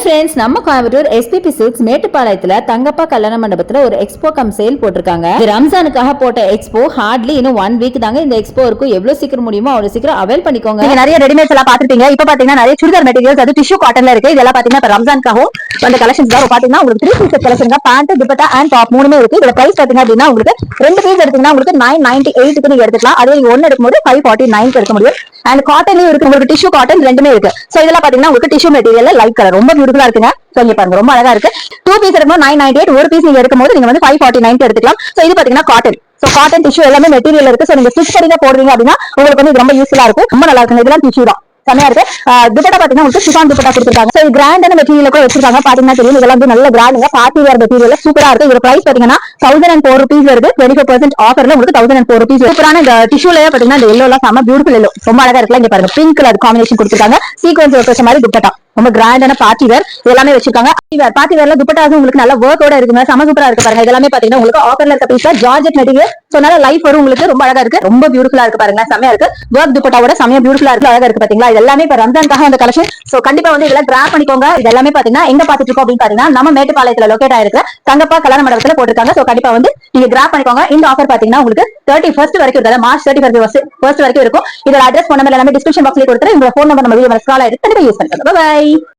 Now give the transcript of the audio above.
Friends, நம்ம Coimbatore SPB silks மேட்டுப்பாளையத்துல Thangappa கல்யாண மண்டபத்துல ஒரு எக்ஸ்போ கம் சேல் போட்டிருக்காங்க. இது ரம்ஜானுக்காக போட்ட எக்ஸ்போ. ஹார்ட்லி இன்னும் 1 வீக் தாங்க இந்த எக்ஸ்போ இருக்கும். எவ்வளவு சீக்கிரம் முடியுமோ அவ்வளவு சீக்கிரம் அவைல் பண்ணிக்கோங்க. நீங்க நிறைய ரெடிமேட்ஸ் எல்லாம் பாத்துட்டீங்க. இப்ப பாத்தீங்கன்னா நிறைய சுடிதார் மெட்டீரியல்ஸ் அது டிஷ்யூ காட்டன்ல இருக்கு. இதெல்லாம் பாத்தீங்கன்னா ரம்ஜானுக்காகவும் அந்த கலெக்ஷன்ஸ் தான் பாத்தீங்கன்னா உங்களுக்கு 3 piece collection pant dupatta and top மூணுமே இருக்கு. இதோட பிரைஸ் பாத்தீங்கன்னா அப்படின்னா உங்களுக்கு 2 பீஸ் எடுத்தீங்கன்னா உங்களுக்கு 998 நீங்க எடுத்துக்கலாம். அதே நீங்க ஒன்னு எடுக்கும்போது 549 எடுக்க முடியும். அண்ட் காட்டன்லயும் இருக்கு, உங்களுக்கு டிஷ்யூ காட்டன் ரெண்டுமே இருக்கு. சோ இதெல்லாம் பாத்தீங்கன்னா உங்களுக்கு டிஷ்யூ மெட்டீரியல் லைட் கலர் ரொம்ப பியூட்டிஃபுல்லா இருக்குங்க. சோ இங்க பாருங்க ரொம்ப அழகா இருக்கு. 2 பீஸ் எடுக்கும்போது 998, ஒரு பீஸ் நீங்க எடுக்கும்போது நீங்க வந்து 549 எடுத்துக்கலாம். சோ இது பாத்தீங்கன்னா காட்டன். சோ காட்டன் டிஷ்யூ எல்லாமே மெட்டீரியல் இருக்கு. சோ நீங்க ஸ்டிச் பண்ணி போடுறீங்க அப்படின்னா உங்களுக்கு வந்து இது ரொம்ப யூஸ்ஃபுல்லா இருக்கும். ரொம்ப நல்லா இருக்கு. இதெல்லாம் டிஷ்யூ தான் செமையா இருக்கு. துப்பட்டா பாத்தீங்கன்னா உங்களுக்கு சிஃபான் துப்பட்டா கொடுத்திருக்காங்க. சோ கிராண்டான மெட்டீரியல் கூட வச்சிருக்காங்க. பாத்தீங்கன்னா தெரியும் இதெல்லாம் வந்து நல்ல கிராண்டுங்க. பார்ட்டி வேர் மெட்டீரியல் சூப்பரா இருக்கு. இதோட பிரைஸ் பாத்தீங்கன்னா 1004 rupees வருது. 25% ஆஃபர்ல உங்களுக்கு 1004 rupees. சூப்பரான இந்த டிஷ்யூலயே பாத்தீங்கன்னா இந்த எல்லோ எல்லாம் செம பியூட்டிஃபுல் எல்லோ ரொம்ப அழகா இருக்குல்ல. இங்க பாருங்க பிங்க் கலர் காம்பினேஷன் கொடுத்திருக்காங்க. சீக்வென்ஸ் வச்ச மாதிரி துப்பட்டா ரொம்ப கிராண்டான பார்ட்டி வேர் எல்லாமே வச்சிருக்காங்க. பார்ட்டி வேர்ல துப்பட்டாஸ் உங்களுக்கு நல்ல ஒர்க்கோட இருக்குங்க. செம சூப்பரா இருக்கு பாருங்க. இதெல்லாமே பாத்தீங்கன்னா உங்களுக்கு ஆஃபர்ல இருக்க பீஸ்ல ஜார்ஜெட் மெட்டீரியல். சோ நல்ல லைஃப் வரும் உங்களுக்கு. ரொம்ப அழகா இருக்கு. ரொம்ப பியூட்டிஃபுல்லா இருக்கு பாருங்க. செமையா இருக்கு. ஒர்க் துப்பட்டாவோட செமையா பியூட்டிஃபுல்லா இருக்கு. அழகா இருக்கு பாத்தீங்களா. இது எல்லாமே இப்ப ரம்ஜானுக்காக அந்த கலெக்ஷன். சோ கண்டிப்பா வந்து இதெல்லாம் கிராப் பண்ணிக்கோங்க. இது எல்லாமே பாத்தீங்கன்னா எங்க பாத்துட்டு இருக்கோம் அப்படின்னு பாத்தீங்கன்னா நம்ம மேட்டுப்பாளையத்துல லொகேட் ஆயிருக்க தங்கப்பா கல்யாண மண்டபத்துல போட்டிருக்காங்க. சோ கண்டிப்பா வந்து நீங்க கிராப் பண்ணிக்கோங்க. இந்த ஆஃபர் பாத்தீங்கன்னா உங்களுக்கு 31st வரைக்கும் இருக்கு. மார்ச் 31st வரைக்கும் இருக்கும். இதோட அட்ரஸ் போன் நம்பர் எல்லாமே டிஸ்கிரிப்ஷன் பாக்ஸ்ல கொடுத்துறேன். உங்க போன் நம்பர் நம்ம வீடியோ ஸ்க்ரால் ஆயிருக்கு. கண்டிப்பா யூஸ் பண்ணிக்கோங்க. பை.